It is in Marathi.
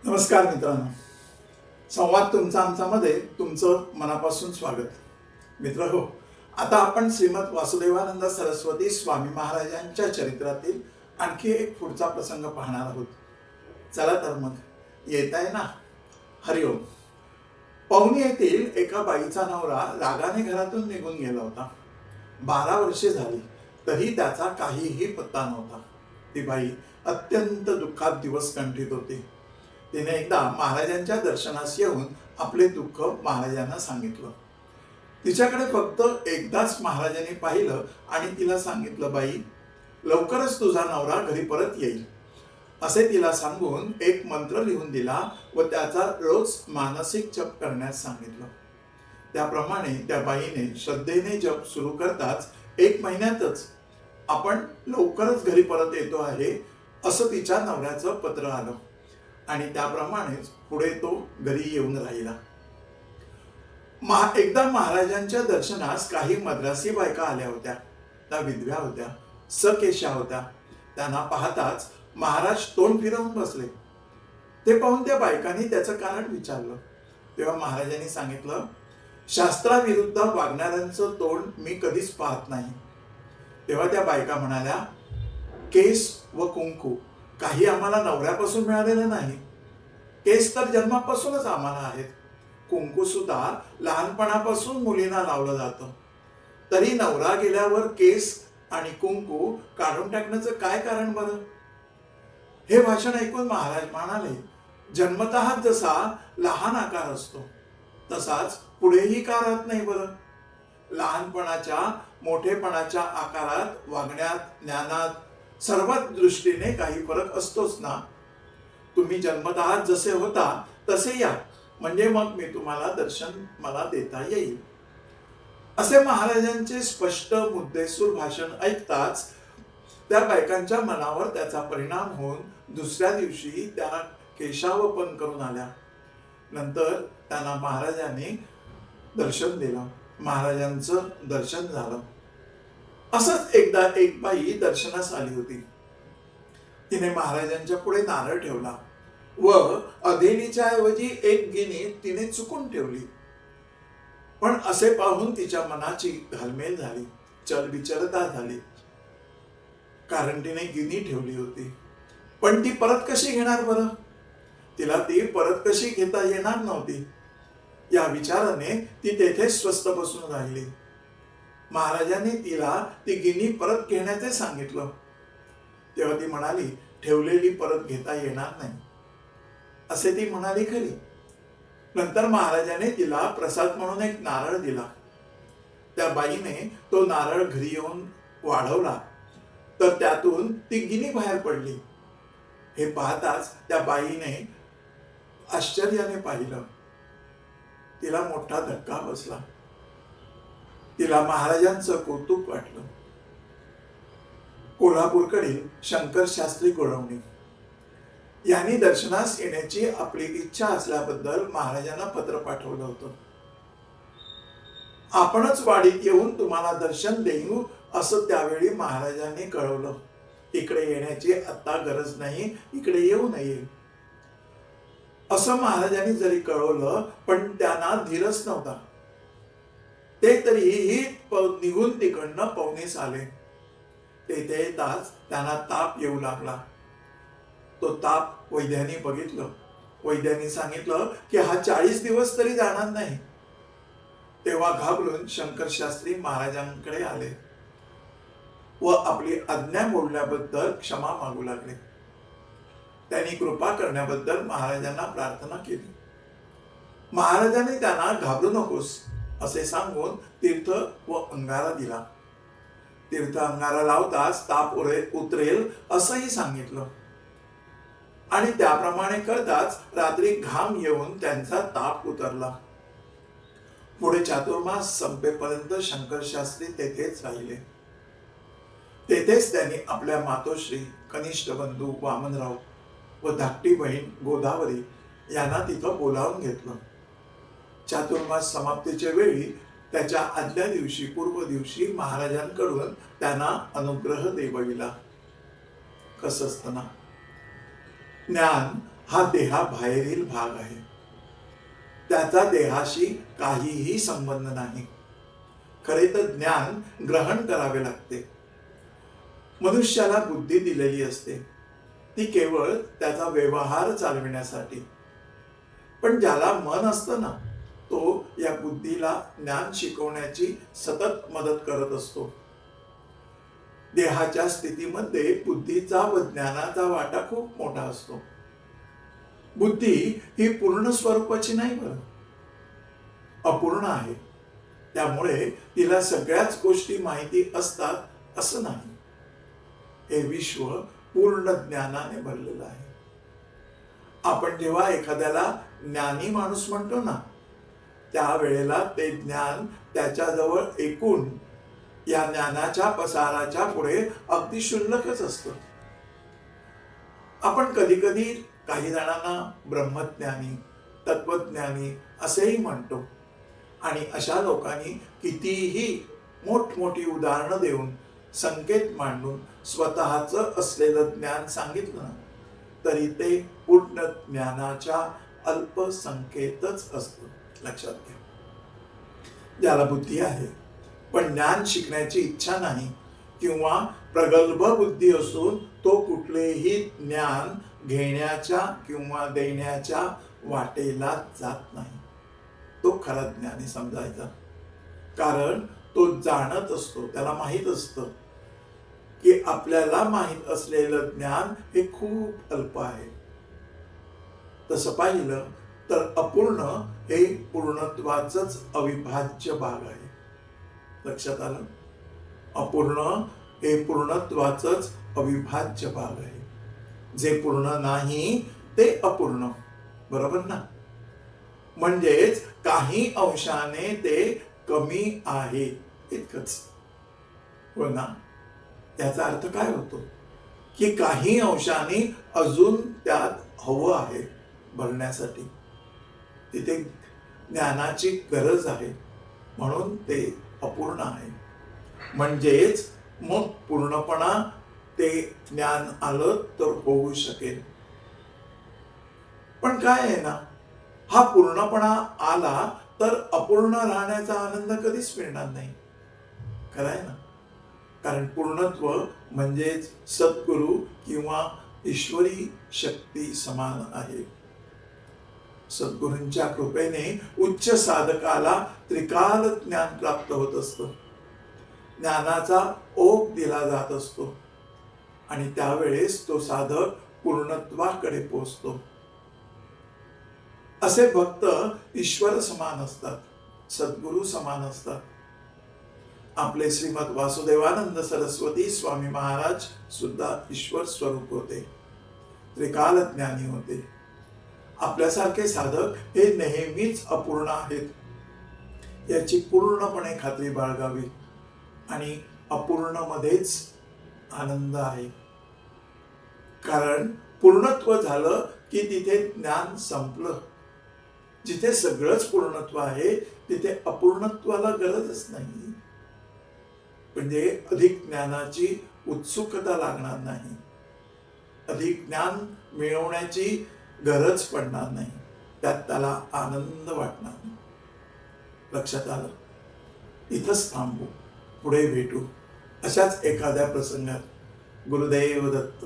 नमस्कार मित्रांनो, संवाद तुमचा आमच्यामध्ये तुमचं मनापासून स्वागत. मित्र हो, आता आपण श्रीमद वासुदेवानंद सरस्वती स्वामी महाराजांच्या चरित्रातील आणखी एक पुढचा प्रसंग पाहणार आहोत. चला तर मग येत आहे ना. हरिओम. पवनी येथील एका बाईचा नवरा रागाने घरातून निघून गेला होता. 12 वर्षे झाली तरी त्याचा काहीही पत्ता नव्हता. ती बाई अत्यंत दुःखात दिवस कंठीत होती. तिने एकदा महाराजांच्या दर्शनास येऊन आपले दुःख महाराजांना सांगितलं. तिच्याकडे फक्त एकदाच महाराजांनी पाहिलं आणि तिला सांगितलं, बाई, लवकरच तुझा नवरा घरी परत येईल असे तिला सांगून एक मंत्र लिहून दिला व त्याचा रोज मानसिक जप करण्यास सांगितलं. त्याप्रमाणे त्या बाईने श्रद्धेने जप सुरू करताच 1 महिन्यातच आपण लवकरच घरी परत येतो आहे असं तिच्या नवऱ्याचं पत्र आलं आणि त्याप्रमाणेच पुढे तो घरी येऊन राहिला. एकदा महाराजांच्या दर्शनास काही मद्रासी बायका आल्या होत्या. त्या विधव्या होत्या, सकेशा होत्या. त्यांना पाहताच महाराज तोंड फिरवून बसले. ते पाहून त्या बायकांनी त्याचं कारण विचारलं. तेव्हा महाराजांनी सांगितलं, शास्त्राविरुद्ध वागणाऱ्यांचं तोंड मी कधीच पाहत नाही. तेव्हा त्या बायका म्हणाल्या, केस व कुंकू काही आम्हाला नवऱ्यापासून मिळालेलं नाही. केस तर जन्मापासूनच आम्हाला आहेत. कुंकू सुद्धा लहानपणापासून मुलींना लावलं जातं. तरी नवरा गेल्यावर केस आणि कुंकू काढून टाकण्याचं काय कारण बरं? हे भाषण ऐकून महाराज म्हणाले, जन्मतः जसा लहान आकार असतो तसाच पुढेही का राहत नाही बरं? लहानपणाच्या मोठेपणाच्या आकारात, वागण्यात, ज्ञानात, सर्वात दृष्टीने काही फरक असतोच ना. तुम्ही जन्मतः जसे होता तसे या, म्हणजे मग मी तुम्हाला दर्शन मला देता येईल. असे महाराजांचे स्पष्ट मुद्देसूद भाषण ऐकताच त्या बायकांच्या मनावर त्याचा परिणाम होऊन दुसऱ्या दिवशी त्या केशावपन करून आल्या. नंतर त्यांना महाराजांनी दर्शन दिलं. महाराजांचं दर्शन झालं. असंच एकदा एक बाई दर्शनास आली होती. तिने महाराजांच्या पुढे नारळ ठेवला व अधेनीच्या ऐवजी एक गिनी तिने चुकून ठेवली. पण असे पाहून तिच्या मनाची घालमेल झाली, चलबिचलता झाली. कारण तिने गिनी ठेवली होती. पण ती परत कशी घेणार बरं? तिला ती परत कशी घेता येणार नव्हती. या विचाराने ती तेथे स्वस्थ बसून राहिली. महाराजांनी तिला ती गिनी परत घेण्याचे सांगितलं. तेव्हा ती म्हणाली, ठेवलेली परत घेता येणार नाही असे ती म्हणाली खरी. नंतर महाराजांनी तिला प्रसाद म्हणून एक नारळ दिला. त्या बाईने तो नारळ घरी येऊन वाढवला तर त्यातून ती गिनी बाहेर पडली. हे पाहताच त्या बाईने आश्चर्याने पाहिलं. तिला मोठा धक्का बसला. तिला महाराजांचं कौतुक वाटलं. कोल्हापूरकडील शंकर शास्त्री गोळवणी यांनी दर्शनास येण्याची आपली इच्छा असल्याबद्दल महाराजांना पत्र पाठवलं होतं. आपणच वाडीत येऊन तुम्हाला दर्शन देऊ असं त्यावेळी महाराजांनी कळवलं. इकडे येण्याची आता गरज नाही, इकडे येऊ नये असं महाराजांनी जरी कळवलं पण त्यांना धीरच नव्हता. ते तरीही निघून तिकडनं पवनीस आले. तेथे येताच त्यांना ताप येऊ लागला. तो ताप वैद्यांनी बघितलं. वैद्यांनी सांगितलं की हा 40 दिवस तरी जाणार नाही. तेव्हा घाबरून शंकर शास्त्री महाराजांकडे आले व आपली आज्ञा मोडल्याबद्दल क्षमा मागू लागले. त्यांनी कृपा करण्याबद्दल महाराजांना प्रार्थना केली. महाराजांनी त्यांना घाबरू नकोस असे सांगून तीर्थ व अंगारा दिला. तीर्थ अंगारा लावताच ताप उतरेल असंही सांगितलं आणि त्याप्रमाणे करताच रात्री घाम येऊन त्यांचा ताप उतरला. पुढे चातुर्मास संपेपर्यंत शंकर शास्त्री तेथेच राहिले. तेथेच त्यांनी आपल्या मातोश्री, कनिष्ठ बंधू वामनराव व धाकटी बहीण गोदावरी यांना तिथं बोलावून घेतलं. चातुर्मास समाप्तीच्या वेळी त्याच्या आदल्या दिवशी पूर्व दिवशी महाराजांकडून त्यांना अनुग्रह देवविला. कसं असतं ना, ज्ञान हा देहाबाहेरील भाग आहे. त्याचा देहाशी काहीही संबंध नाही. खरे तर ज्ञान ग्रहण करावे लागते. मनुष्याला बुद्धी दिलेली असते, ती केवळ त्याचा व्यवहार चालविण्यासाठी. पण ज्याला मन असतं ना, तो या बुद्धीला ज्ञान शिकवण्याची सतत मदत करत असतो. देहाच्या स्थितीमध्ये बुद्धीचा व ज्ञानाचा वाटा खूप मोठा असतो. बुद्धी ही पूर्ण स्वरूपाची नाही बरं, अपूर्ण आहे. त्यामुळे तिला सगळ्याच गोष्टी माहिती असतात असं नाही. हे विश्व पूर्ण ज्ञानाने भरलेलं आहे. आपण जेव्हा एखाद्याला ज्ञानी माणूस म्हणतो ना, त्यावेळेला ते ज्ञान त्याच्याजवळ एकूण या ज्ञानाच्या पसाराच्या पुढे अगदी क्षुल्लकच असतं. आपण कधी कधी काही जणांना ब्रह्मज्ञानी, तत्वज्ञानी असेही म्हणतो. आणि अशा लोकांनी कितीही मोठमोठी उदाहरणं देऊन, संकेत मांडून स्वतःचं असलेलं ज्ञान सांगितलं ना, तरी ते पूर्ण ज्ञानाच्या अल्पसंख्येतच असतं. लक्षात घ्या. ज्याला बुद्धी आहे पण ज्ञान शिकण्याची इच्छा नाही, किंवा प्रगल्भ बुद्धी असून तो कुठलेही ज्ञान घेण्याच्या किंवा देण्याच्या वाटेला जात नाही, तो खरा ज्ञानी समजायचा. कारण तो जाणत असतो, त्याला माहित असतं की आपल्याला माहित असलेलं ज्ञान हे खूप अल्प आहे. तसं पाहिलं तर अपूर्ण हे पूर्णत्वाचंच अविभाज्य भाग आहे. लक्षात आलं? अपूर्ण हे पूर्णत्वाचंच अविभाज्य भाग आहे. जे पूर्ण नाही ते अपूर्ण, बरोबर ना? म्हणजेच काही अंशाने ते कमी आहे इतकंच, हो ना? याचा अर्थ काय होतो की काही अंशाने अजून त्यात हवं आहे भरण्यासाठी. तिथे ज्ञानाची गरज आहे, म्हणून ते अपूर्ण आहे. म्हणजेच मग पूर्णपणा ते ज्ञान आलं तर होऊ शकेल. पण काय आहे ना, हा पूर्णपणा आला तर अपूर्ण राहण्याचा आनंद कधीच मिळणार नाही. खरं आहे ना? कारण पूर्णत्व म्हणजेच सद्गुरु किंवा ईश्वरी शक्ती समान आहे. सद्गुरूंच्या कृपेने उच्च साधकाला त्रिकाल ज्ञान प्राप्त होत असतं. ज्ञानाचा ओघ दिला जात असतो आणि त्यावेळेस तो साधक पूर्णत्वाकडे पोहोचतो. असे भक्त ईश्वर समान असतात, सद्गुरू समान असतात. आपले श्रीमद वासुदेवानंद सरस्वती स्वामी महाराज सुद्धा ईश्वर स्वरूप होते, त्रिकाल ज्ञानी होते. आपल्यासारखे साधक हे नेहमीच अपूर्ण आहेत, याची पूर्णपणे खात्री बाळगावी. आणि अपूर्ण मध्येच आनंद आहे. कारण पूर्णत्व झालं की तिथे ज्ञान संपलं. जिथे सगळंच पूर्णत्व आहे तिथे अपूर्णत्वाला गरजच नाही. म्हणजे अधिक ज्ञानाची उत्सुकता लागणार नाही, अधिक ज्ञान मिळवण्याची गरज पडणार नाही, त्यात त्याला आनंद वाटणार नाही. लक्षात आलं? इथंच थांबू, पुढे भेटू अशाच एखाद्या प्रसंगात. गुरुदेव दत्त.